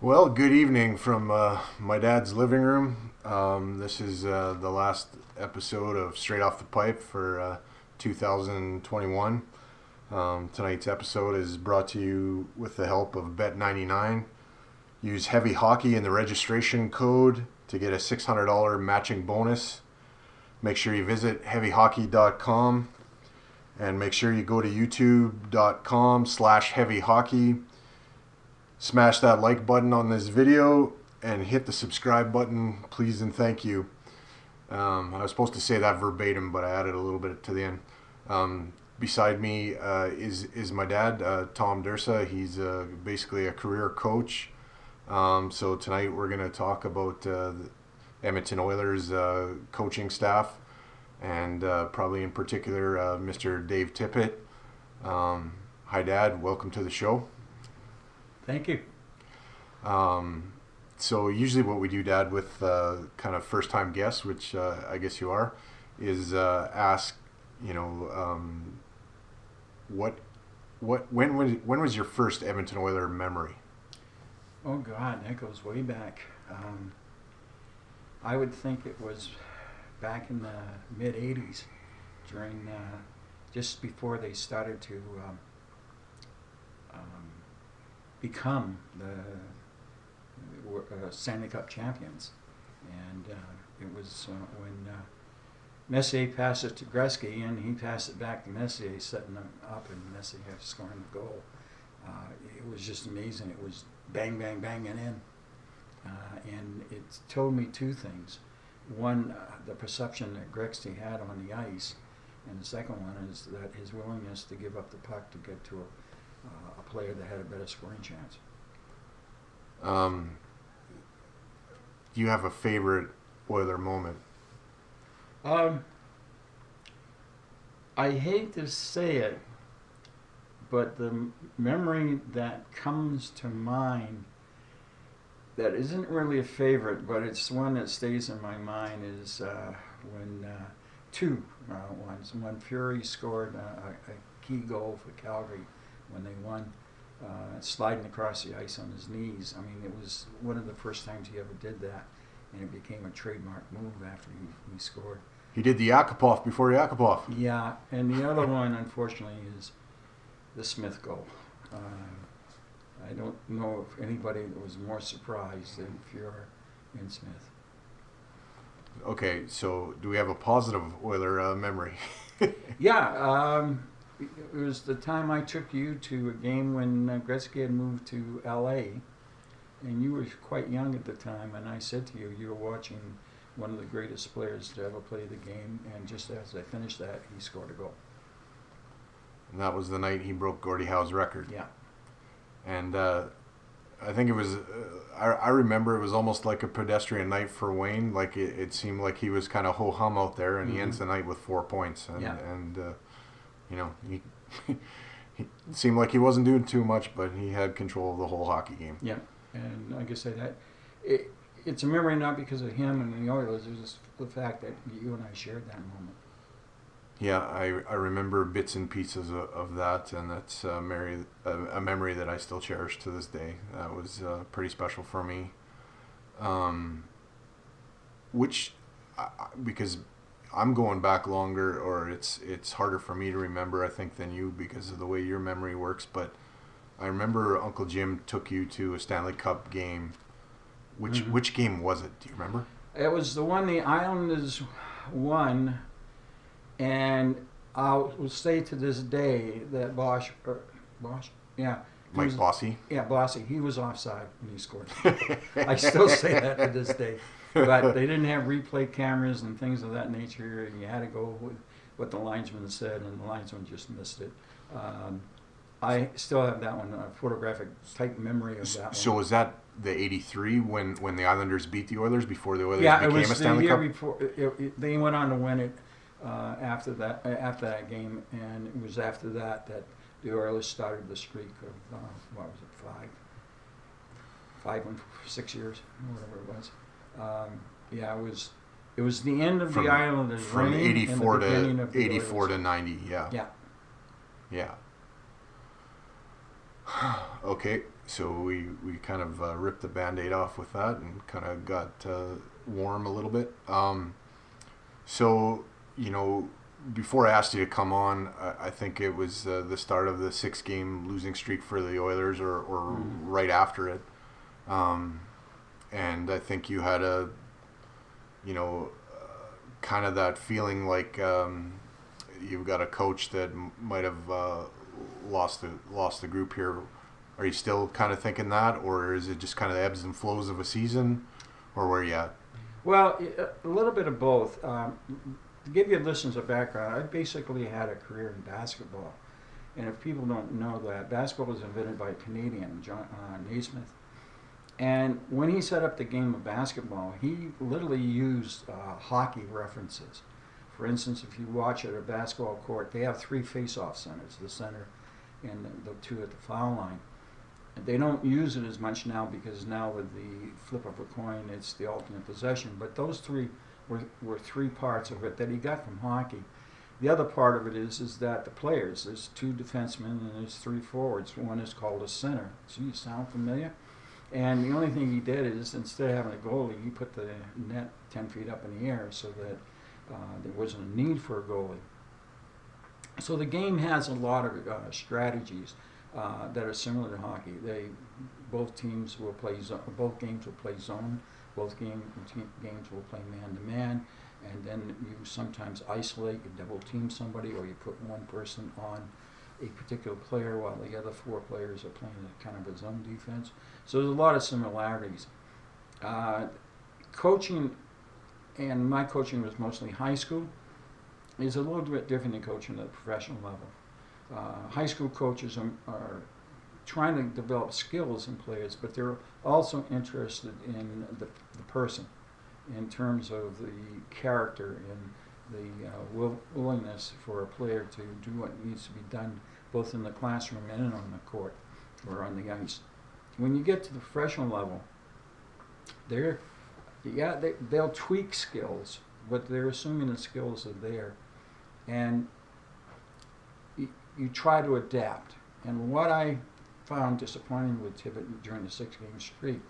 Well, good evening from my dad's living room. This is the last episode of Straight Off the Pipe for 2021. Tonight's episode is brought to you with the help of Bet99. Use Heavy Hockey in the registration code to get a $600 matching bonus. Make sure you visit heavyhockey.com and make sure you go to youtube.com/heavyhockey. Smash that like button on this video and hit the subscribe button, please and thank you. I was supposed to say that verbatim, but I added a little bit to the end. Beside me is my dad, Tom Dirsa. He's basically a career coach. So tonight we're going to talk about the Edmonton Oilers coaching staff and probably in particular Mr. Dave Tippett. Hi, Dad. Welcome to the show. Thank you. So usually what we do, Dad, with kind of first-time guests, which I guess you are, is ask, when was your first Edmonton Oiler memory? Oh God, that goes way back. I would think it was back in the mid '80s, during just before they started to become the Stanley Cup champions, and it was when Messier passed it to Gretzky, and he passed it back to Messier, setting them up, and Messier scoring the goal. It was just amazing. It was bang, bang, banging in, and it told me two things. One, the perception that Gretzky had on the ice, and the second one is that his willingness to give up the puck to get to a player that had a better scoring chance. Do you have a favorite Oiler moment? I hate to say it, but the memory that comes to mind that isn't really a favorite, but it's one that stays in my mind is when two ones. When Fury scored a key goal for Calgary when they won, sliding across the ice on his knees. I mean, it was one of the first times he ever did that, and it became a trademark move after he scored. He did the Yakupov before Yakupov. Yeah, and the other one, unfortunately, is the Smith goal. I don't know if anybody was more surprised than Fuhrer and Smith. Okay, so do we have a positive Oiler memory? Yeah, it was the time I took you to a game when Gretzky had moved to L.A., and you were quite young at the time, and I said to you, you were watching one of the greatest players to ever play the game, and just as I finished that, he scored a goal. And that was the night he broke Gordie Howe's record. Yeah. And I think it was, I remember it was almost like a pedestrian night for Wayne. Like it seemed like he was kind of ho-hum out there, and he ends the night with 4 points. And, he it seemed like he wasn't doing too much, but he had control of the whole hockey game. Yeah, and like I said, it's a memory not because of him and the Oilers, it's just the fact that you and I shared that moment. Yeah, I remember bits and pieces of that, and that's a memory that I still cherish to this day. That was pretty special for me. Because I'm going back longer, or it's harder for me to remember, I think, than you because of the way your memory works. But I remember Uncle Jim took you to a Stanley Cup game. Which game was it? Do you remember? It was the one the Islanders won, and I will say to this day that Bosch, Mike Bossy? Yeah, Bossy. He was offside when he scored. I still say that to this day. But they didn't have replay cameras and things of that nature. And you had to go with what the linesman said, and the linesman just missed it. I still have that one, a photographic type memory of that one. So was that the '83 when the Islanders beat the Oilers before the Oilers Yeah, became it was a Stanley the year Cup? before. They went on to win it after that game, and it was after that the Oilers started the streak of what was it, 5 and 6 years, or whatever it was. Yeah, it was the end of the Islanders' from reign '84 and the beginning to of the '84 Oilers. to '90. Yeah. Yeah. Okay, so we kind of ripped the Band-Aid off with that and kind of got warm a little bit. So, before I asked you to come on, I think it was the start of the 6-game losing streak for the Oilers or right after it. And I think you had kind of that feeling like you've got a coach that might have lost the group here. Are you still kind of thinking that, or is it just kind of the ebbs and flows of a season, or where are you at? Well, a little bit of both. To give your listeners a background, I basically had a career in basketball. And if people don't know that, basketball was invented by a Canadian, John Naismith. And when he set up the game of basketball, he literally used hockey references. For instance, if you watch at a basketball court, they have 3 face-off centers, the center and the 2 at the foul line. They don't use it as much now because now with the flip of a coin, it's the alternate possession. But those 3 were 3 parts of it that he got from hockey. The other part of it is that the players, there's 2 defensemen and there's 3 forwards. One is called a center. Gee, sound familiar? And the only thing he did is instead of having a goalie, he put the net 10 feet up in the air so that there wasn't a need for a goalie. So the game has a lot of strategies that are similar to hockey. Both teams will play both games will play zone. Both games will play man-to-man, and then you sometimes isolate, you double-team somebody, or you put one person on a particular player while the other 4 players are playing a kind of a zone defense. So there's a lot of similarities. Coaching, and my coaching was mostly high school, is a little bit different than coaching at the professional level. High school coaches are trying to develop skills in players, but they're also interested in the person in terms of the character and the willingness for a player to do what needs to be done both in the classroom and on the court or on the ice. When you get to the professional level, they'll tweak skills, but they're assuming the skills are there. And you try to adapt. And what I found disappointing with Tibbet during the 6-game streak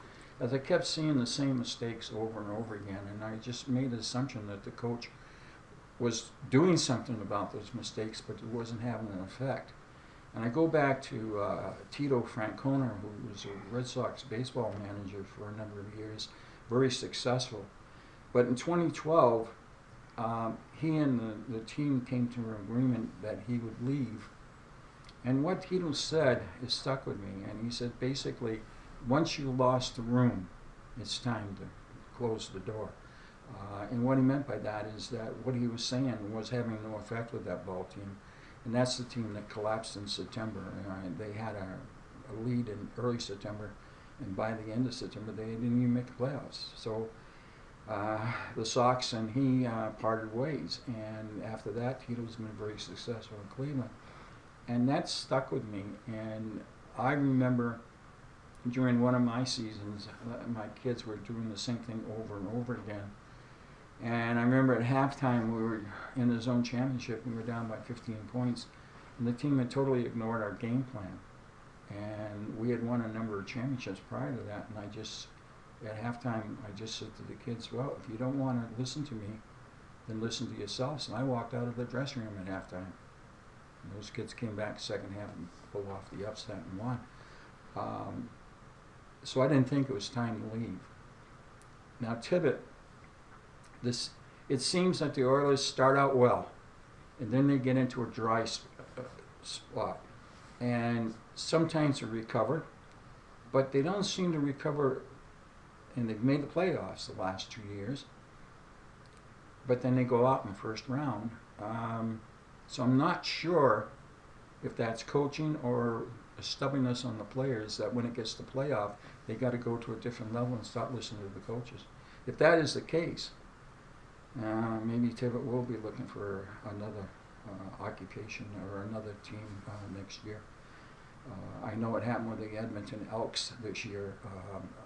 is I kept seeing the same mistakes over and over again, and I just made the assumption that the coach was doing something about those mistakes, but it wasn't having an effect. And I go back to Tito Francona, who was a Red Sox baseball manager for a number of years, very successful. But in 2012, he and the team came to an agreement that he would leave. And what Tito said is stuck with me. And he said, basically, once you lost the room, it's time to close the door. And what he meant by that is that what he was saying was having no effect with that ball team. And that's the team that collapsed in September. They had a lead in early September, and by the end of September, they didn't even make the playoffs. So the Sox and he parted ways. And after that, Tito's been very successful in Cleveland. And that stuck with me. And I remember during one of my seasons, my kids were doing the same thing over and over again. And I remember at halftime, we were in the zone championship, we were down by 15 points, and the team had totally ignored our game plan. And we had won a number of championships prior to that, and at halftime, I just said to the kids, well, if you don't want to listen to me, then listen to yourselves. And I walked out of the dressing room at halftime. And those kids came back second half and pulled off the upset and won. So I didn't think it was time to leave. Now Tibbet, it seems that the Oilers start out well, and then they get into a dry spot. and sometimes they recover, but they don't seem to recover. And they've made the playoffs the last 2 years, but then they go out in the first round. So I'm not sure if that's coaching or a stubbornness on the players that when it gets to playoff, they got to go to a different level and stop listening to the coaches. If that is the case, maybe Tibbet will be looking for another occupation or another team next year. I know what happened with the Edmonton Elks this year.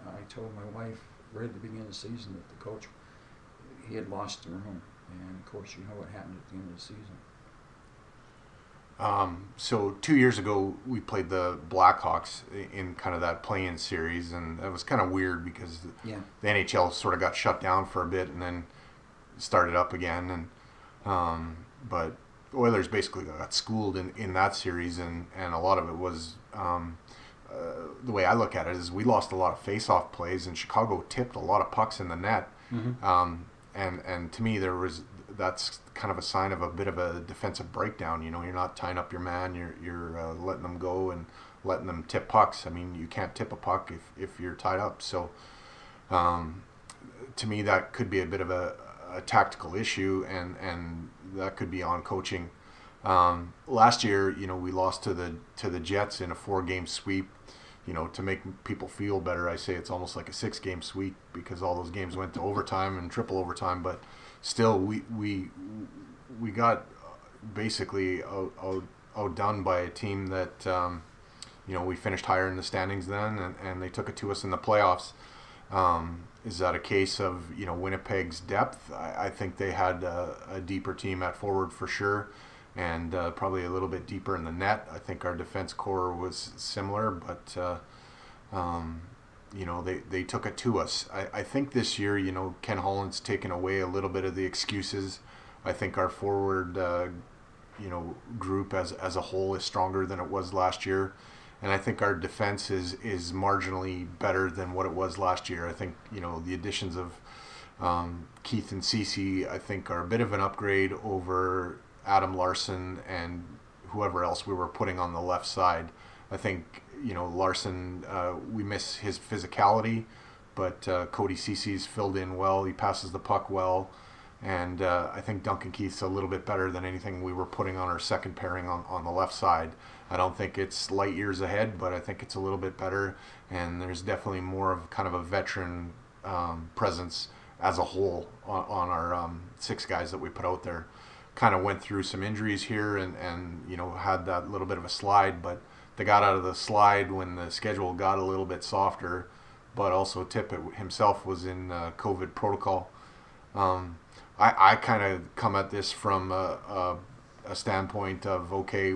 I told my wife right at the beginning of the season that the coach, he had lost the room. And of course, you know what happened at the end of the season. So 2 years ago, we played the Blackhawks in kind of that play-in series, and it was kind of weird because the NHL sort of got shut down for a bit and then started up again. And but Oilers basically got schooled in that series, and a lot of it was the way I look at it is we lost a lot of face-off plays, and Chicago tipped a lot of pucks in the net. Mm-hmm. And to me, that's kind of a sign of a bit of a defensive breakdown. You know, you're not tying up your man. You're letting them go and letting them tip pucks. I mean, you can't tip a puck if you're tied up. So to me, that could be a bit of a tactical issue, and that could be on coaching. Last year, you know, we lost to the Jets in a 4-game sweep. You know, to make people feel better, I say it's almost like a 6-game sweep because all those games went to overtime and triple overtime. But still, we got basically outdone by a team that you know, we finished higher in the standings then, and they took it to us in the playoffs. Is that a case of, you know, Winnipeg's depth? I think they had a deeper team at forward for sure, and probably a little bit deeper in the net. I think our defense core was similar, but you know, they took it to us. I think this year, you know, Ken Holland's taken away a little bit of the excuses. I think our forward you know, group as a whole is stronger than it was last year. And I think our defense is marginally better than what it was last year. I think, you know, the additions of Keith and Cece, I think, are a bit of an upgrade over Adam Larson and whoever else we were putting on the left side. I think, you know, Larson, we miss his physicality, but Cody Cece's filled in well. He passes the puck well. And I think Duncan Keith's a little bit better than anything we were putting on our second pairing on the left side. I don't think it's light years ahead, but I think it's a little bit better. And there's definitely more of kind of a veteran presence as a whole on our 6 guys that we put out there. Kind of went through some injuries here and you know, had that little bit of a slide, but they got out of the slide when the schedule got a little bit softer. But also Tippett himself was in COVID protocol. I kind of come at this from a standpoint of, okay,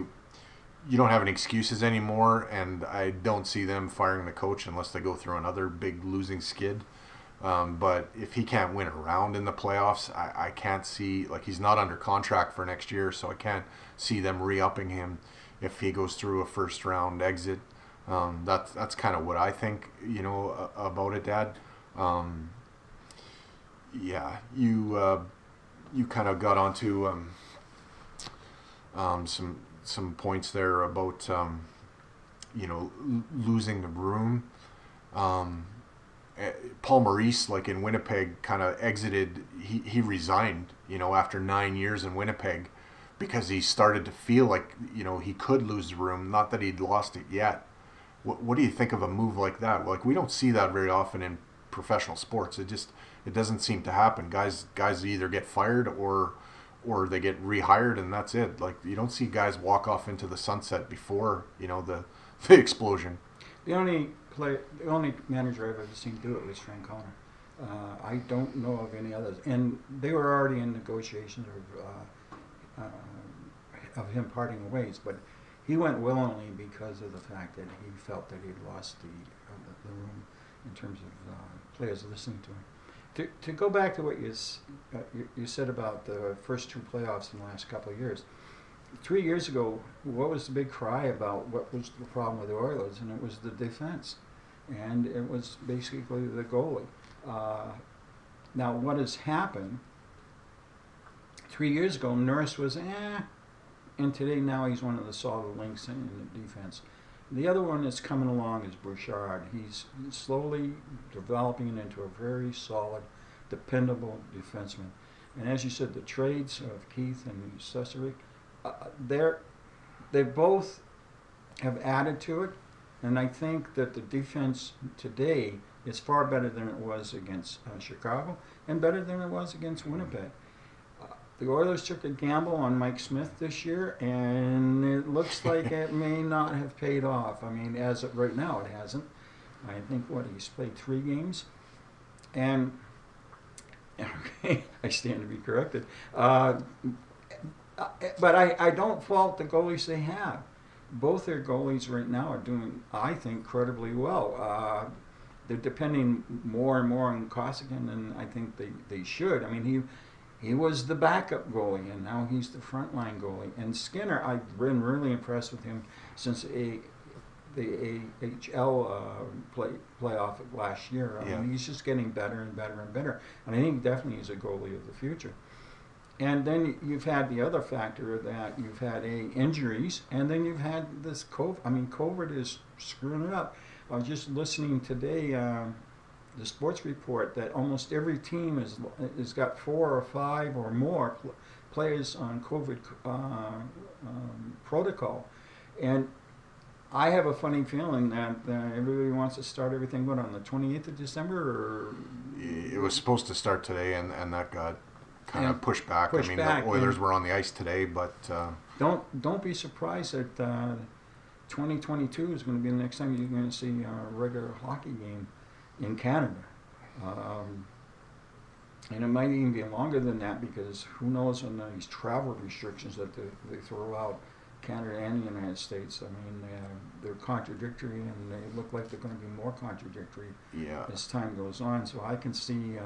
you don't have any excuses anymore, and I don't see them firing the coach unless they go through another big losing skid. But if he can't win a round in the playoffs, I can't see, like, he's not under contract for next year, so I can't see them re-upping him if he goes through a first round exit. That's kind of what I think, you know, about it, Dad. Yeah, you kind of got onto some points there about you know, losing the room. Paul Maurice, like in Winnipeg, kind of exited. He resigned, you know, after 9 years in Winnipeg, because he started to feel like, you know, he could lose the room. Not that he'd lost it yet. What do you think of a move like that? Like, we don't see that very often in professional sports. It doesn't seem to happen. Guys either get fired or they get rehired, and that's it. Like, you don't see guys walk off into the sunset before, you know, the explosion. The only manager I've ever seen do it was Frank Connor. I don't know of any others, and they were already in negotiations of him parting ways. But he went willingly because of the fact that he felt that he'd lost the room in terms of players listening to him. To go back to what you said about the first 2 playoffs in the last couple of years, 3 years ago, what was the big cry about what was the problem with the Oilers? And it was the defense, and it was basically the goalie. Now, what has happened? 3 years ago, Nurse was and today now he's one of the solid links in the defense. The other one that's coming along is Bouchard. He's slowly developing into a very solid, dependable defenseman. And as you said, the trades of Keith and Cesaric, they both have added to it. And I think that the defense today is far better than it was against Chicago and better than it was against Winnipeg. The Oilers took a gamble on Mike Smith this year, and it looks like it may not have paid off. I mean, as of right now, it hasn't. I think, he's played 3 games. And, okay, I stand to be corrected. But I don't fault the goalies they have. Both their goalies right now are doing, I think, incredibly well. They're depending more and more on Costigan than I think they should. I mean, he was the backup goalie, and now he's the frontline goalie. And Skinner, I've been really impressed with him since the AHL playoff of last year. I mean, he's just getting better and better and better. And I think definitely he's a goalie of the future. And then you've had the other factor that you've had injuries, and then you've had this COVID. I mean, COVID is screwing it up. I was just listening today, the sports report, that almost every team has got 4 or 5 or more players on COVID protocol. And I have a funny feeling that everybody wants to start everything, on the 28th of December? Or it was supposed to start today, and that got kind of pushed back. The Oilers were on the ice today, but... Don't be surprised that 2022 is going to be the next time you're going to see a regular hockey game in Canada. And it might even be longer than that, because who knows on these travel restrictions that they throw out, Canada and the United States. I mean, they're contradictory, and they look like they're going to be more contradictory as time goes on. So I can see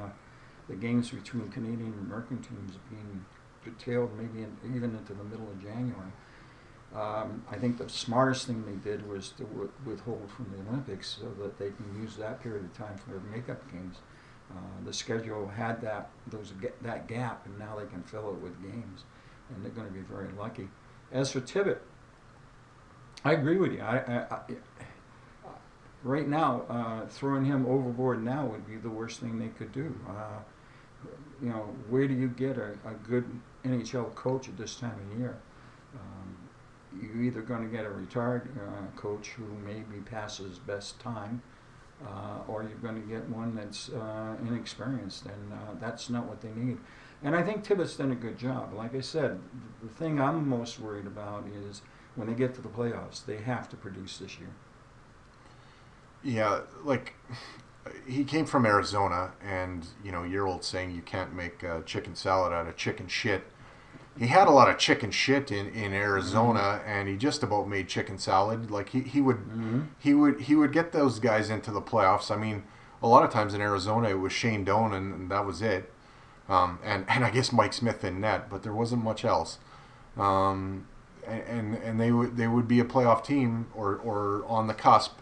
the games between Canadian and American teams being curtailed maybe even into the middle of January. I think the smartest thing they did was to withhold from the Olympics so that they can use that period of time for their makeup games. The schedule had that gap, and now they can fill it with games, and they're going to be very lucky. As for Tibbet, I agree with you. Right now, throwing him overboard now would be the worst thing they could do. Where do you get a good NHL coach at this time of year? You're either going to get a retired coach who may be past his best time, or you're going to get one that's inexperienced, and that's not what they need. And I think Tibbet's done a good job. Like I said, the thing I'm most worried about is when they get to the playoffs, they have to produce this year. Yeah, he came from Arizona, and your old saying, you can't make chicken salad out of chicken shit. He had a lot of chicken shit in Arizona, and he just about made chicken salad. He would get those guys into the playoffs. I mean, a lot of times in Arizona it was Shane Doan, and that was it. And I guess Mike Smith in net, but there wasn't much else. And they would be a playoff team or on the cusp,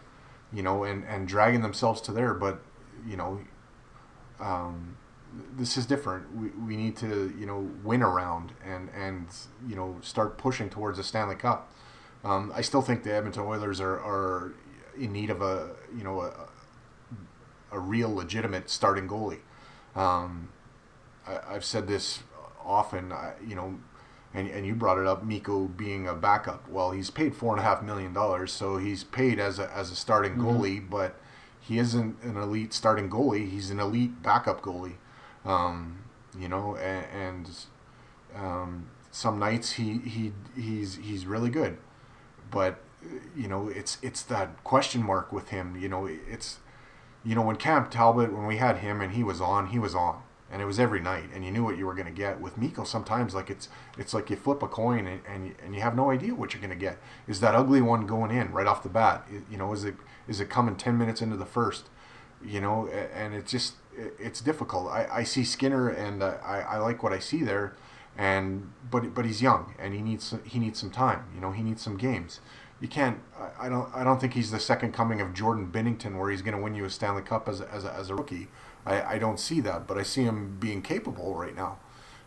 and dragging themselves to there. But this is different. We need to win around and start pushing towards a Stanley Cup. I still think the Edmonton Oilers are in need of a real legitimate starting goalie. I've said this often, and you brought it up, Mikko being a backup. Well, he's paid $4.5 million, so he's paid as a starting goalie, but he isn't an elite starting goalie. He's an elite backup goalie. Some nights he's really good, but it's that question mark with him. When Cam Talbot, when we had him and he was on, and it was every night, and you knew what you were going to get. With Mikko, sometimes it's like you flip a coin and you have no idea what you're going to get. Is that ugly one going in right off the bat? Is it coming 10 minutes into the first? And it's difficult. I see Skinner, and I like what I see there, but he's young, and he needs some time. He needs some games. You can't. I don't think he's the second coming of Jordan Binnington, where he's going to win you a Stanley Cup as a rookie. I don't see that, but I see him being capable right now.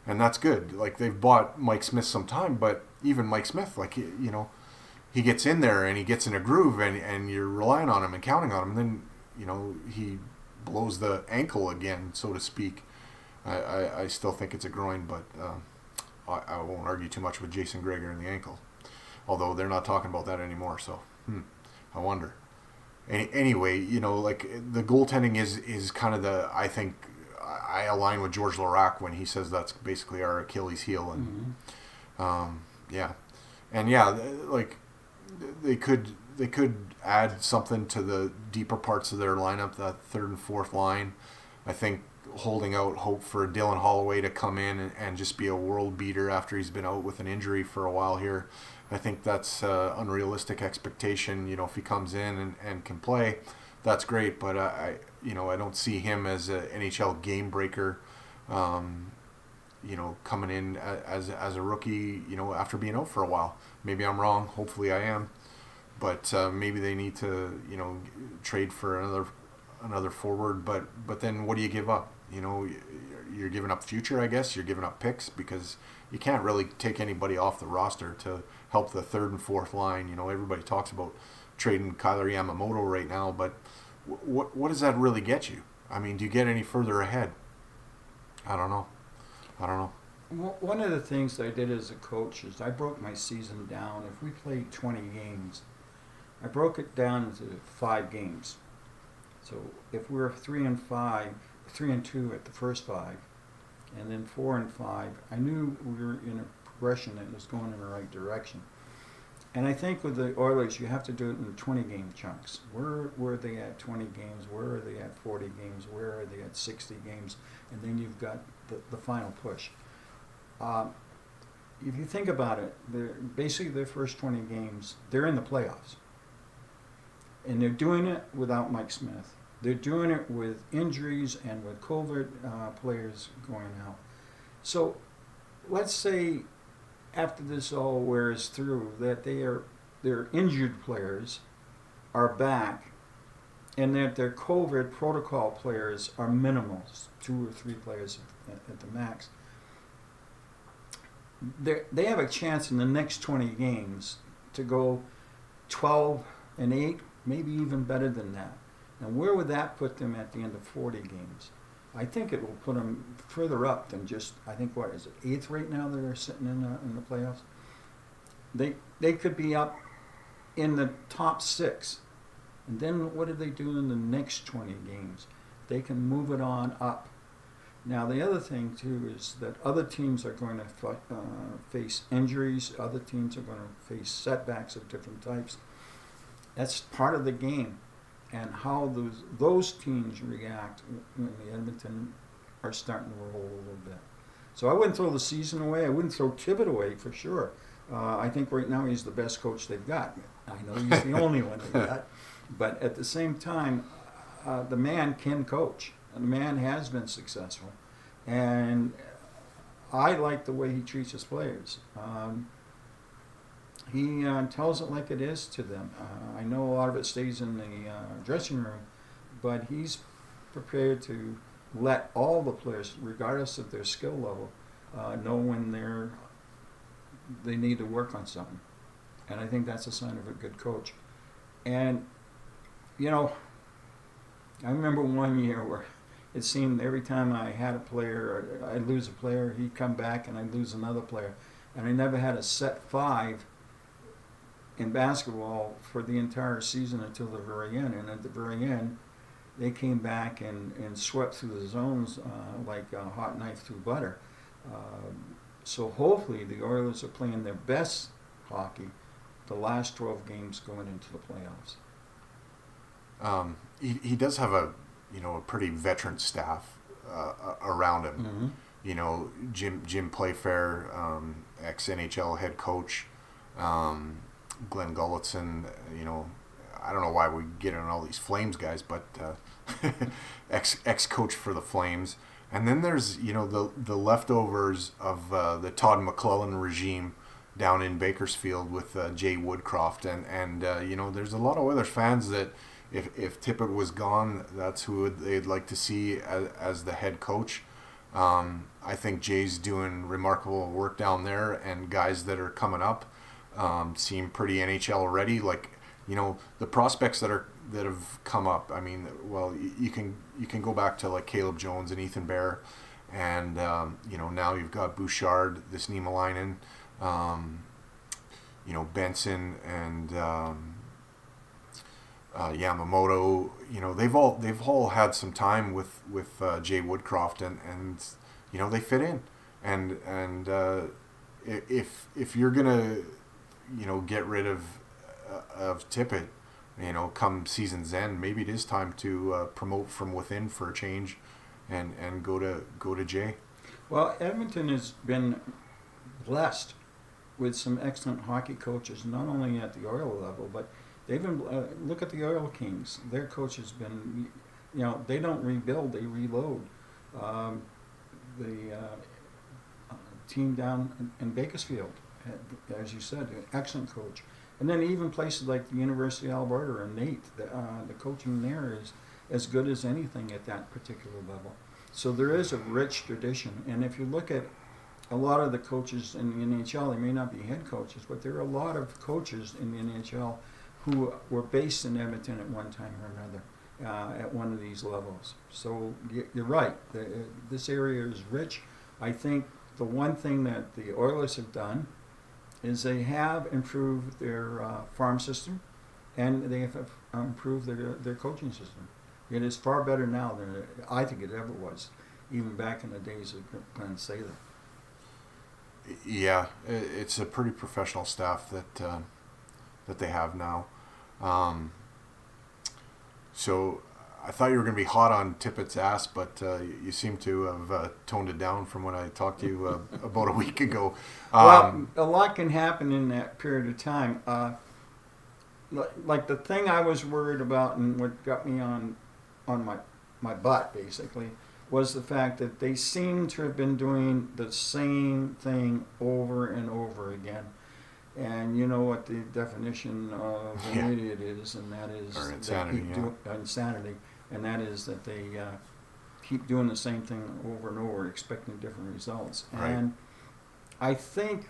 and that's good. Like they've bought Mike Smith some time, but even Mike Smith, like he gets in there and he gets in a groove, and you're relying on him and counting on him. And then he blows the ankle again, so to speak. I still think it's a groin, but I won't argue too much with Jason Gregor and the ankle. Although they're not talking about that anymore, so I wonder. Anyway, like the goaltending is kind of I think I align with George Larac when he says that's basically our Achilles heel, and like they could add something to the deeper parts of their lineup, that third and fourth line. I think holding out hope for Dylan Holloway to come in and just be a world beater after he's been out with an injury for a while here. I think that's unrealistic expectation. If he comes in and can play, that's great. But I don't see him as an NHL game breaker. Coming in as a rookie. After being out for a while. Maybe I'm wrong. Hopefully I am. But maybe they need to trade for another forward. But then what do you give up? You're giving up future, I guess. You're giving up picks because you can't really take anybody off the roster to help the third and fourth line. Everybody talks about trading Kyler Yamamoto right now, but what does that really get you? I mean, do you get any further ahead? I don't know. One of the things I did as a coach is I broke my season down. If we played 20 games, I broke it down into 5 games. So if we were 3-2 at the first 5, and then 4-5, I knew we were in a progression that was going in the right direction. And I think with the Oilers, you have to do it in 20-game chunks. Where are they at 20 games? Where are they at 40 games? Where are they at 60 games? And then you've got the final push. If you think about it, basically their first 20 games, they're in the playoffs. And they're doing it without Mike Smith. They're doing it with injuries and with COVID players going out. So let's say after this all wears through that their injured players are back and that their COVID protocol players are minimals, 2 or 3 players at the max. They have a chance in the next 20 games to go 12-8, maybe even better than that. And where would that put them at the end of 40 games? I think it will put them further up than just, I think, what is it, 8th right now they're sitting in the playoffs? They could be up in the top 6. And then what do they do in the next 20 games? They can move it on up. Now, the other thing, too, is that other teams are going to face injuries. Other teams are going to face setbacks of different types. That's part of the game. And how those teams react when the Edmonton are starting to roll a little bit. So I wouldn't throw the season away. I wouldn't throw Tibbett away for sure. I think right now he's the best coach they've got. I know he's the only one they've got. But at the same time, the man can coach. And the man has been successful. And I like the way he treats his players. He tells it like it is to them. I know a lot of it stays in the dressing room, but he's prepared to let all the players, regardless of their skill level, know when they need to work on something. And I think that's a sign of a good coach. And, I remember one year where it seemed every time I had a player, or I'd lose a player, he'd come back and I'd lose another player. And I never had a set 5 in basketball for the entire season until the very end. And at the very end, they came back and swept through the zones like a hot knife through butter. So hopefully the Oilers are playing their best hockey the last 12 games going into the playoffs. He does have a pretty veteran staff around him. Mm-hmm. Jim Playfair, ex-NHL head coach, Glenn Gulletson, I don't know why we get on all these Flames guys, but ex-coach for the Flames. And then there's, the leftovers of the Todd McClellan regime down in Bakersfield with Jay Woodcroft. And there's a lot of Oilers fans that if Tippett was gone, that's who they'd like to see as the head coach. I think Jay's doing remarkable work down there, and guys that are coming up seem pretty NHL ready. Like, the prospects that have come up. I mean, well, you can go back to like Caleb Jones and Ethan Bear, and now you've got Bouchard, this Niemelainen, Benson, and Yamamoto. They've all had some time with Jay Woodcroft, and they fit in, and if you're gonna get rid of Tippett, come season's end, maybe it is time to promote from within for a change, and go to Jay. Well, Edmonton has been blessed with some excellent hockey coaches, not only at the Oil level, but they've been. Look at the Oil Kings. Their coach has been, they don't rebuild, they reload. The team down in Bakersfield, as you said, an excellent coach. And then even places like the University of Alberta and Nate, the coaching there is as good as anything at that particular level. So there is a rich tradition. And if you look at a lot of the coaches in the NHL, they may not be head coaches, but there are a lot of coaches in the NHL who were based in Edmonton at one time or another at one of these levels. So you're right. This area is rich. I think the one thing that the Oilers have done is they have improved their farm system, and they have improved their coaching system. It is far better now than I think it ever was, even back in the days of Glenn Sather. Yeah, it's a pretty professional staff that they have now. So I thought you were going to be hot on Tippett's ass, but you seem to have toned it down from when I talked to you about a week ago. Well, a lot can happen in that period of time. Like the thing I was worried about and what got me on my butt, basically, was the fact that they seem to have been doing the same thing over and over again. And you know what the definition of an idiot is, and that is insanity. Insanity, and that is that they keep doing the same thing over and over, expecting different results. Right. And I think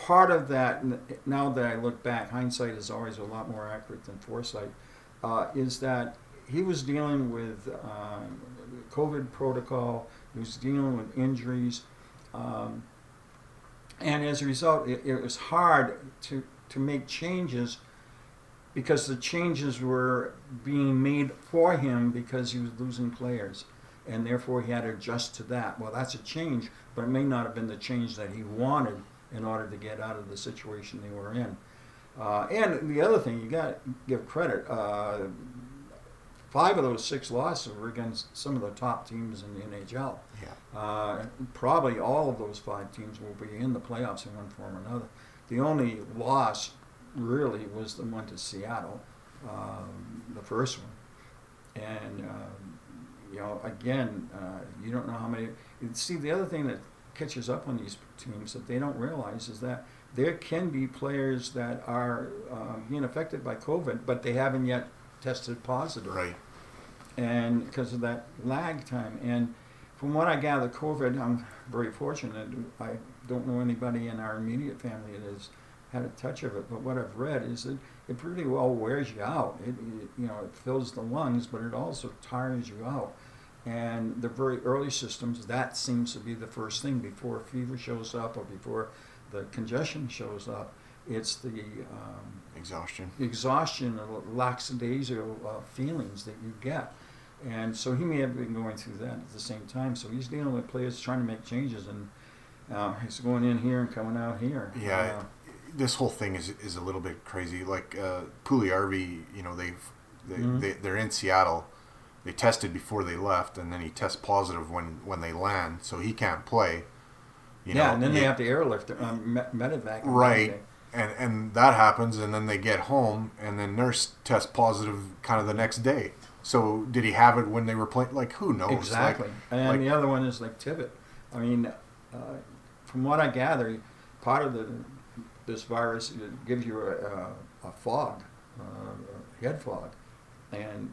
part of that, now that I look back, hindsight is always a lot more accurate than foresight, is that he was dealing with COVID protocol, he was dealing with injuries, and as a result, it was hard to make changes because the changes were being made for him because he was losing players, and therefore he had to adjust to that. Well, that's a change, but it may not have been the change that he wanted in order to get out of the situation they were in. And the other thing, you got to give credit. 5 of those 6 losses were against some of the top teams in the NHL. Yeah. Probably all of those 5 teams will be in the playoffs in one form or another. The only loss really was the one to Seattle, the first one. And, again, you don't know how many. See, the other thing that catches up on these teams that they don't realize is that there can be players that are being affected by COVID, but they haven't yet tested positive. Right. And because of that lag time. And from what I gather, COVID, I'm very fortunate. I don't know anybody in our immediate family that has had a touch of it, but what I've read is that it pretty well wears you out. It fills the lungs, but it also tires you out. And the very early systems, that seems to be the first thing before fever shows up or before the congestion shows up. It's the exhaustion, lackadaisical feelings that you get. And so he may have been going through that at the same time. So he's dealing with players trying to make changes, and he's going in here and coming out here. Yeah, this whole thing is a little bit crazy. Like Puljujärvi, they're in Seattle. They tested before they left, and then he tests positive when they land, so he can't play. And then they have to airlift medevac. Right. And that happens, and then they get home, and then Nurse tests positive kind of the next day. So did he have it when they were playing? Like, who knows? Exactly. And the other one is like Tippett. I mean, from what I gather, part of this virus gives you a fog, a head fog. And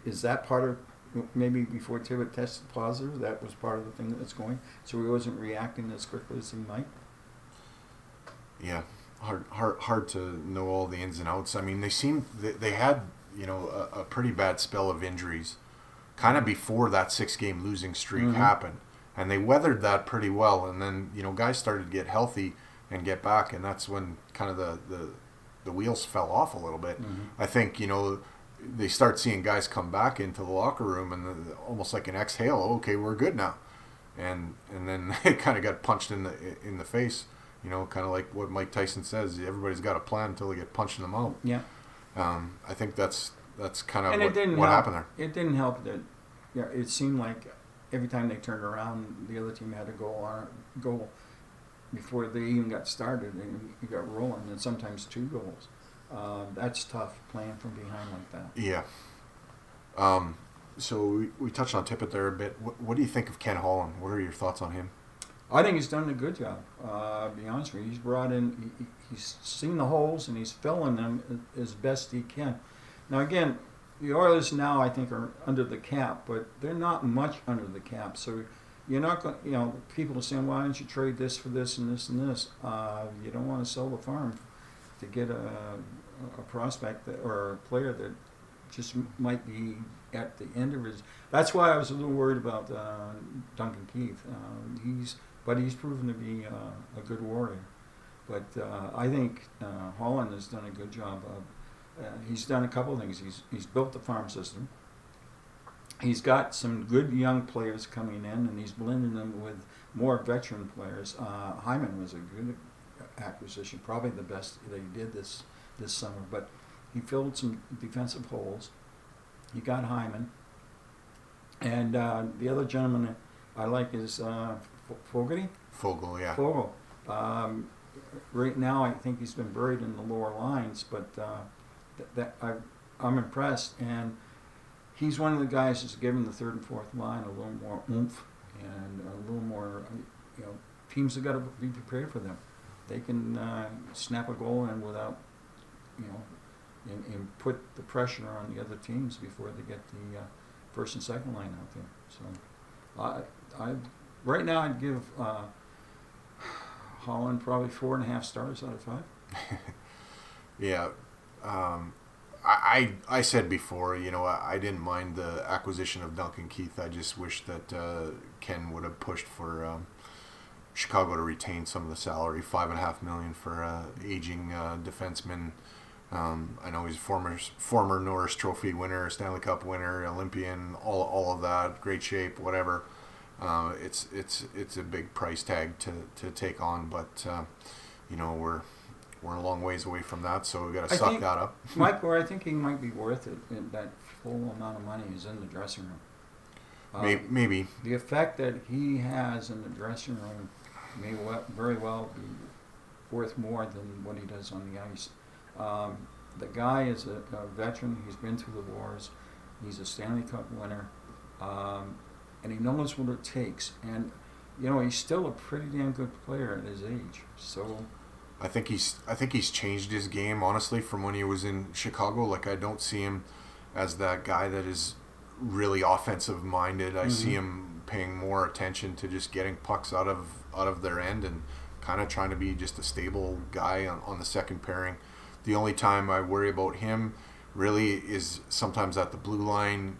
is that part of maybe before Tibbet tested positive, that was part of the thing that's going. So he wasn't reacting as quickly as he might. Yeah, hard to know all the ins and outs. I mean, they had a pretty bad spell of injuries, kind of before that 6-game losing streak happened, and they weathered that pretty well. And then guys started to get healthy and get back, and that's when kind of the wheels fell off a little bit. I think they start seeing guys come back into the locker room and almost like an exhale. Okay, we're good now, and then it kind of got punched in the face. Kind of like what Mike Tyson says. Everybody's got a plan until they get punched in the mouth. Yeah. I think that's kind of what happened there. It didn't help that. Yeah, it seemed like every time they turned around, the other team had to go before they even got started, and you got rolling, and sometimes 2 goals. That's tough playing from behind like that. Yeah. So we touched on Tippett there a bit. What do you think of Ken Holland? What are your thoughts on him? I think he's done a good job. To be honest with you, he's brought in. He's seen the holes and he's filling them as best he can. Now again, the Oilers now I think are under the cap, but they're not much under the cap. So you're not going. People are saying, "Why don't you trade this for this and this and this?" You don't want to sell the farm to get a prospect or a player that just might be at the end of his. That's why I was a little worried about Duncan Keith. He's proven to be a good warrior. But I think Holland has done a good job of. He's done a couple of things. He's built the farm system. He's got some good young players coming in, and he's blending them with more veteran players. Hyman was a good acquisition, probably the best that he did this summer. But he filled some defensive holes. He got Hyman, and the other gentleman I like is Fogarty. Fogel, yeah. Fogel. Right now, I think he's been buried in the lower lines, but I'm impressed, and he's one of the guys that's given the third and fourth line a little more oomph and a little more. Teams have got to be prepared for them. They can snap a goal in without, and put the pressure on the other teams before they get the first and second line out there. So, I right now I'd give Holland probably 4.5 stars out of 5. Yeah, I said before, I didn't mind the acquisition of Duncan Keith. I just wish that Ken would have pushed for Chicago to retain some of the salary, $5.5 million for aging defenseman. I know he's former Norris Trophy winner, Stanley Cup winner, Olympian, all of that, great shape, whatever. It's a big price tag to take on, but we're a long ways away from that, so we got to suck that up. Mike, where I think he might be worth it, that full amount of money is in the dressing room. Maybe the effect that he has in the dressing room may very well be worth more than what he does on the ice. The guy is a veteran. He's been through the wars. He's a Stanley Cup winner, and he knows what it takes. And he's still a pretty damn good player at his age. So I think he's changed his game, honestly, from when he was in Chicago. Like, I don't see him as that guy that is really offensive minded. I see him paying more attention to just getting pucks out of their end and kind of trying to be just a stable guy on the second pairing. The only time I worry about him really is sometimes at the blue line.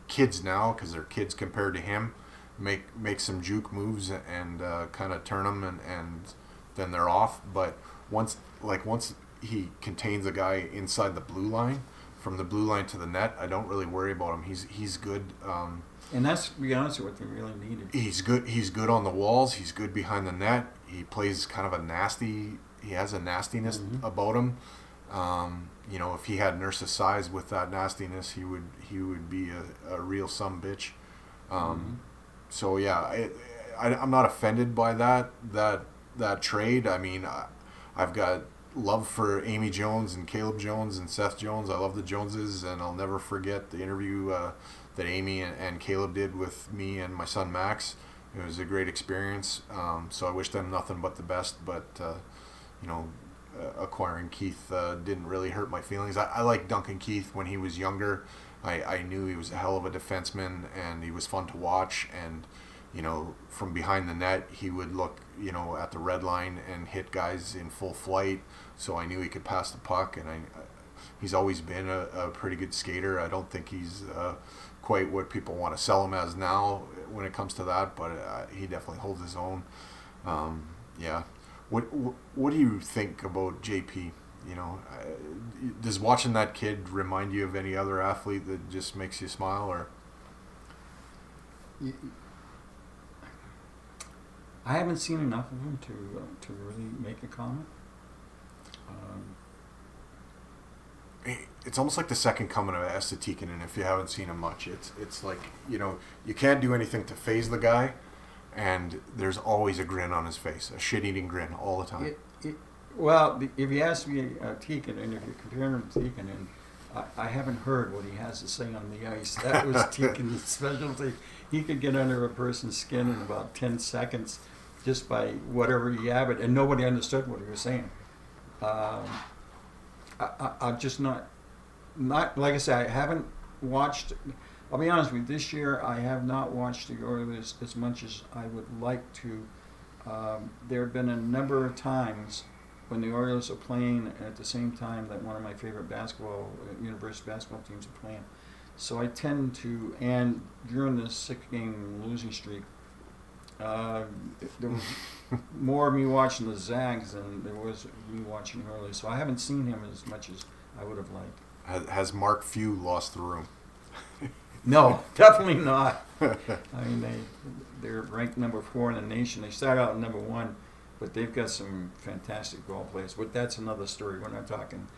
Kids now, because they're kids compared to him, make some juke moves and kind of turn them and then they're off. But once he contains a guy inside the blue line, from the blue line to the net, I don't really worry about him. He's good. And that's, to be honest, what they really needed. He's good. He's good on the walls. He's good behind the net. He plays kind of a nasty. He has a nastiness about him. If he had Nurse's size with that nastiness, he would be a real sumbitch. So yeah, I'm not offended by that trade. I mean, I've got love for Amy Jones and Caleb Jones and Seth Jones. I love the Joneses, and I'll never forget the interview that Amy and Caleb did with me and my son Max. It was a great experience. So I wish them nothing but the best. But acquiring Keith didn't really hurt my feelings. I liked Duncan Keith when he was younger. I knew he was a hell of a defenseman, and he was fun to watch. And from behind the net, he would look, at the red line and hit guys in full flight. So I knew he could pass the puck, and he's always been a pretty good skater. I don't think he's quite what people want to sell him as now when it comes to that, but he definitely holds his own. Yeah. What do you think about JP? Does watching that kid remind you of any other athlete that just makes you smile, or? I haven't seen enough of him to really make a comment. It's almost like the second coming of Estetikin, and if you haven't seen him much, it's like you can't do anything to phase the guy, and there's always a grin on his face, a shit-eating grin all the time. Well, if you ask me Tikin, and if you compare him to Tikin, and I haven't heard what he has to say on the ice. That was Tikin's specialty. He could get under a person's skin in about 10 seconds just by whatever he had, and nobody understood what he was saying. I'm just not like I said, I haven't watched. I'll be honest with you, this year I have not watched the Oilers as much as I would like to. There have been a number of times when the Oilers are playing at the same time that one of my favorite university basketball teams are playing. So I tend to, and during this 6-game losing streak, there was more of me watching the Zags than there was me watching Oilers. So I haven't seen him as much as I would have liked. Has Mark Few lost the room? No, definitely not. I mean, they're ranked number 4 in the nation. They started out number 1, but they've got some fantastic ball players. But that's another story. We're not talking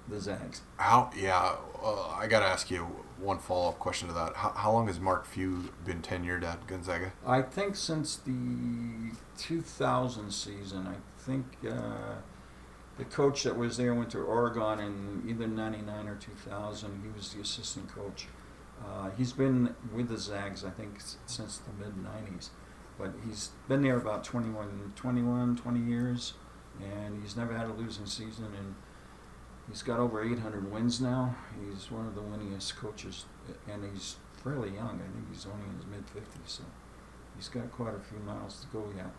the Zags. Yeah, I got to ask you one follow-up question to that. How long has Mark Few been tenured at Gonzaga? I think since the 2000 season. I think the coach that was there went to Oregon in either 99 or 2000. He was the assistant coach. He's been with the Zags, I think, since the mid-90s. But he's been there about 20 years, and he's never had a losing season, and he's got over 800 wins now. He's one of the winningest coaches, and he's fairly young. I think he's only in his mid-50s, so he's got quite a few miles to go yet.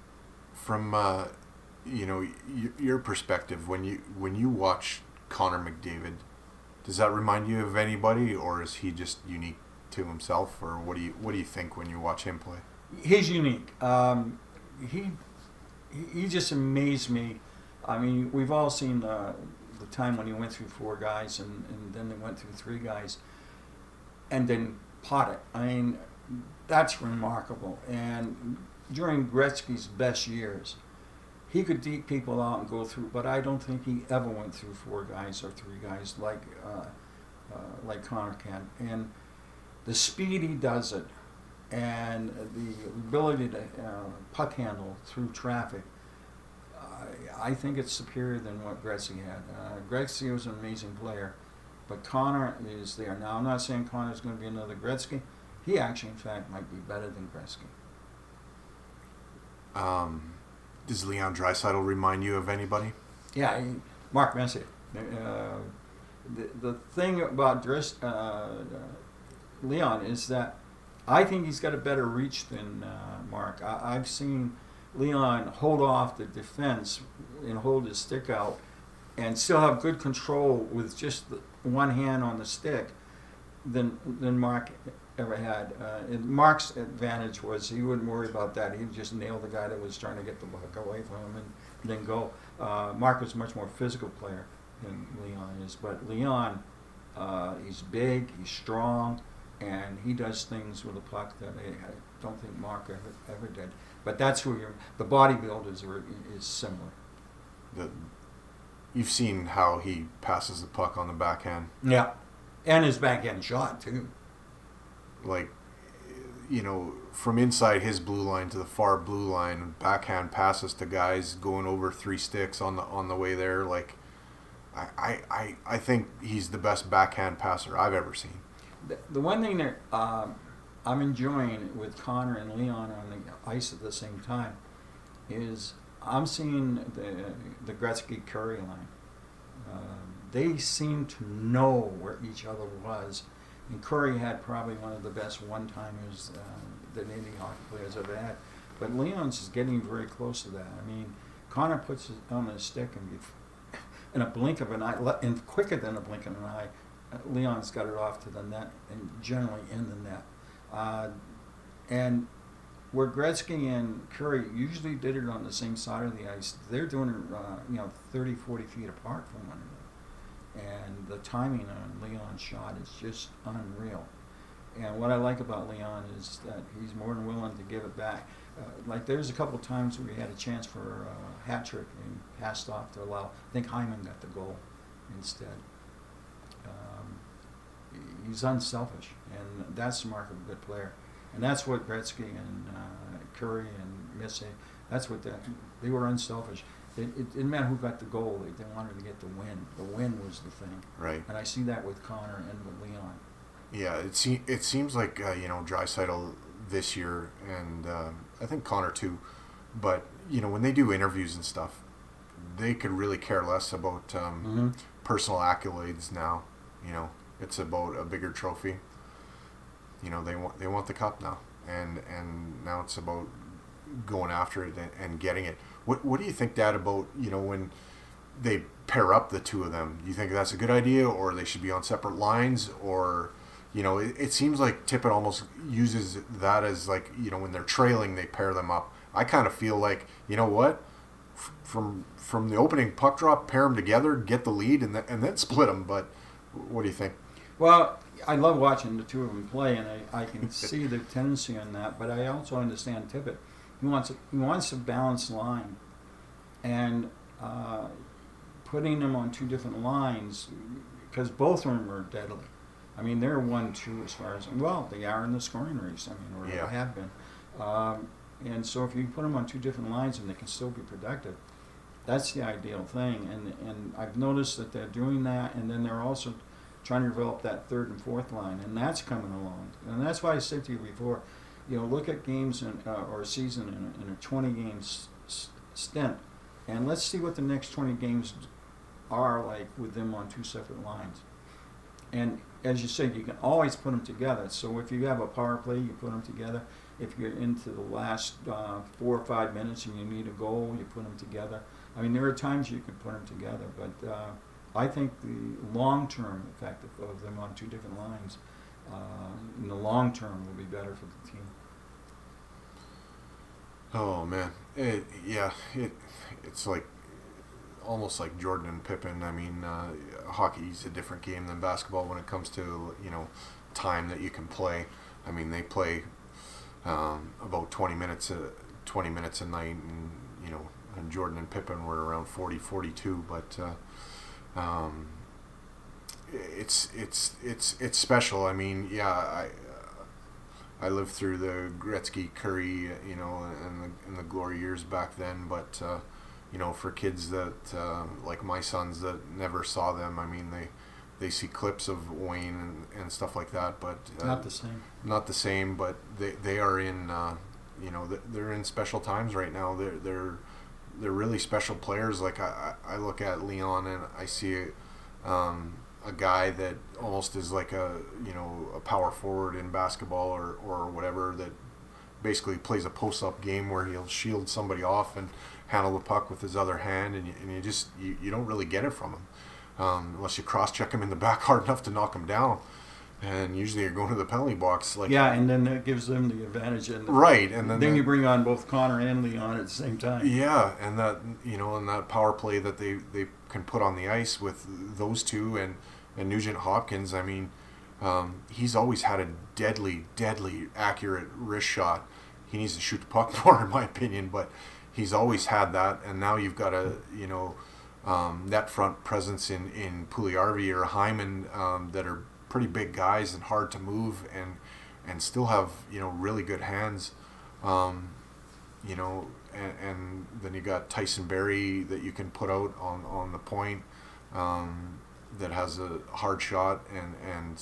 From your perspective, when you watch Connor McDavid, does that remind you of anybody, or is he just unique to himself, or what do you think when you watch him play? He's unique. He just amazed me. I mean, we've all seen the time when he went through 4 guys and then they went through 3 guys and then pot it. I mean, that's remarkable. And during Gretzky's best years, he could deke people out and go through, but I don't think he ever went through 4 guys or 3 guys like Connor can. And the speed he does it, and the ability to puck handle through traffic, I think it's superior than what Gretzky had. Gretzky was an amazing player, but Connor is there. Now, I'm not saying Connor's going to be another Gretzky. He actually, in fact, might be better than Gretzky. Does Leon Draisaitl remind you of anybody? Yeah, Mark Messier. The thing about Leon is that I think he's got a better reach than Mark. I've seen Leon hold off the defense and hold his stick out and still have good control with just one hand on the stick than Mark ever had. And Mark's advantage was he wouldn't worry about that. He'd just nail the guy that was trying to get the puck away from him and then go. Mark was a much more physical player than Leon is. But Leon, he's big, he's strong, and he does things with a puck that I don't think Mark ever did. But that's who the bodybuilders is similar. You've seen how he passes the puck on the backhand. Yeah, and his backhand shot too. Like, from inside his blue line to the far blue line, backhand passes to guys going over 3 sticks on the way there. Like, I think he's the best backhand passer I've ever seen. The one thing that I'm enjoying with Connor and Leon on the ice at the same time is I'm seeing the Gretzky Curry line. They seem to know where each other was, and Curry had probably one of the best one-timers that any hockey players ever had. But Leon's is getting very close to that. I mean, Connor puts it on his stick, and in a blink of an eye, and quicker than a blink of an eye, Leon's got it off to the net, and generally in the net. And where Gretzky and Curry usually did it on the same side of the ice, they're doing it 30, 40 feet apart from one another. And the timing on Leon's shot is just unreal. And what I like about Leon is that he's more than willing to give it back. Like there's a couple times where we had a chance for a hat trick and passed off to allow. I think Hyman got the goal instead. He's unselfish, and that's the mark of a good player. And that's what Gretzky and Curry and Missy, that's what they were unselfish. It didn't matter who got the goal. They wanted to get the win. The win was the thing. Right. And I see that with Connor and with Leon. Yeah, it seems like Draisaitl this year, and I think Connor too. But when they do interviews and stuff, they could really care less about personal accolades now. It's about a bigger trophy. They want the cup now, and now it's about going after it and getting it. What do you think, Dad, about when they pair up the two of them? Do you think that's a good idea, or they should be on separate lines, or it seems like Tippett almost uses that as like when they're trailing, they pair them up. I kind of feel like from the opening puck drop, pair them together, get the lead, and then split them. But what do you think? Well, I love watching the two of them play, and I can see the tendency on that. But I also understand Tippett. He wants a balanced line, and putting them on two different lines because both of them are deadly. I mean, they're 1-2 as far as they are in the scoring race. I mean, or they have been. And so if you put them on two different lines and they can still be productive, that's the ideal thing. And I've noticed that they're doing that, and then they're also trying to develop that third and fourth line, and that's coming along. And that's why I said to you before, look at games or a season in a 20-game stint, and let's see what the next 20 games are like with them on two separate lines. And as you said, you can always put them together. So if you have a power play, you put them together. If you're into the last 4 or 5 minutes and you need a goal, you put them together. I mean, there are times you can put them together, but I think the long-term effect of them on two different lines in the long term will be better for the team. Oh man, it's like almost like Jordan and Pippen. I mean, hockey's a different game than basketball when it comes to time that you can play. I mean, they play about 20 minutes a night, and Jordan and Pippen were around 40, 42. But it's special. I mean, I lived through the Gretzky, Curry, and the glory years back then. But for kids that like my sons that never saw them, I mean, they see clips of Wayne and stuff like that, but not the same. Not the same, but they are in they're in special times right now. They're really special players. Like I look at Leon and I see a guy that almost is like a power forward in basketball or whatever, that basically plays a post-up game where he'll shield somebody off and handle the puck with his other hand, and you don't really get it from him unless you cross-check him in the back hard enough to knock him down. And usually you're going to the penalty box. And then that gives them the advantage. Right, and then you bring on both Connor and Leon at the same time. Yeah, and that and that power play that they can put on the ice with those two and Nugent Hopkins. I mean, he's always had a deadly accurate wrist shot. He needs to shoot the puck more, in my opinion, but he's always had that. And now you've got a net front presence in Puljujarvi or Hyman that are pretty big guys and hard to move and still have really good hands. And then you got Tyson Berry that you can put out on the point that has a hard shot, and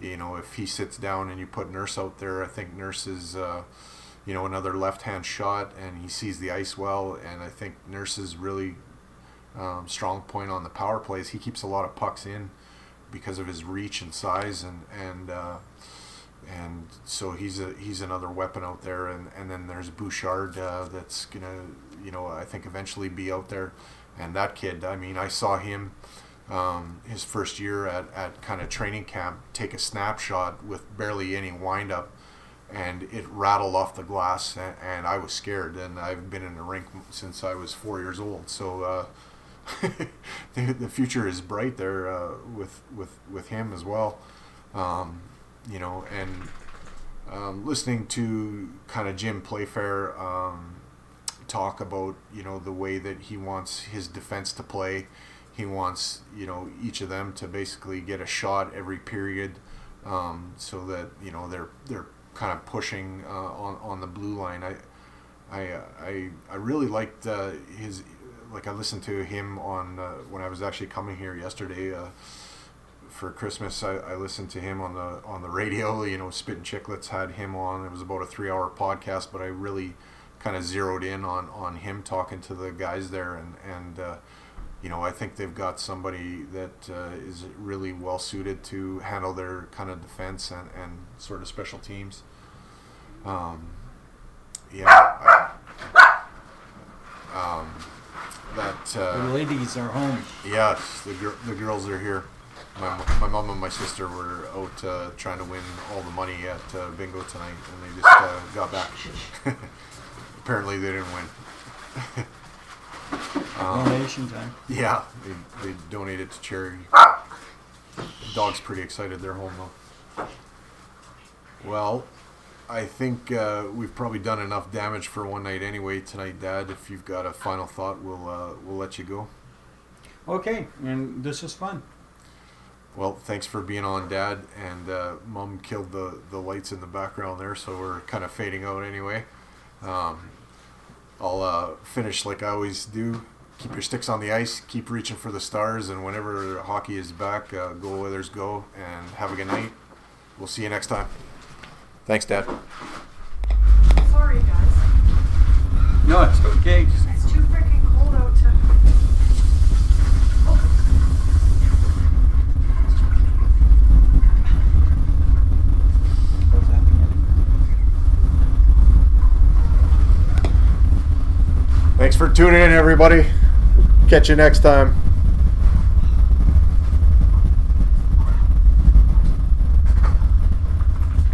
if he sits down and you put Nurse out there, I think Nurse is another left-hand shot, and he sees the ice well. And I think Nurse's really strong point on the power plays. He keeps a lot of pucks in because of his reach and size, and so he's another weapon out there. And then there's Bouchard that's gonna I think eventually be out there. And that kid, I mean, I saw him his first year at kind of training camp take a snapshot with barely any windup, and it rattled off the glass, and I was scared. And I've been in the rink since I was 4 years old, so the future is bright there with him as well. Listening to kind of Jim Playfair talk about the way that he wants his defense to play. He wants each of them to basically get a shot every period, so that they're kind of pushing on the blue line. I really liked his. Like, I listened to him on when I was actually coming here yesterday for Christmas. I listened to him on the radio. Spittin' Chicklets had him on. It was about a 3-hour podcast, but I really kind of zeroed in on him talking to the guys there, and I think they've got somebody that is really well suited to handle their kind of defense and sort of special teams. The ladies are home. Yes, the girls are here. My mom and my sister were out trying to win all the money at bingo tonight, and they just got back. Apparently they didn't win. Donation time. Yeah, they donated to charity. The dog's pretty excited they're home though. Well, I think we've probably done enough damage for one night anyway tonight, Dad. If you've got a final thought, we'll let you go. Okay, and this is fun. Well, thanks for being on, Dad. And Mom killed the lights in the background there, so we're kind of fading out anyway. I'll finish like I always do. Keep your sticks on the ice, keep reaching for the stars, and whenever hockey is back, go Oilers go, and have a good night. We'll see you next time. Thanks, Dad. Sorry, guys. No, it's okay. It's too freaking cold out to... Thanks for tuning in, everybody. Catch you next time.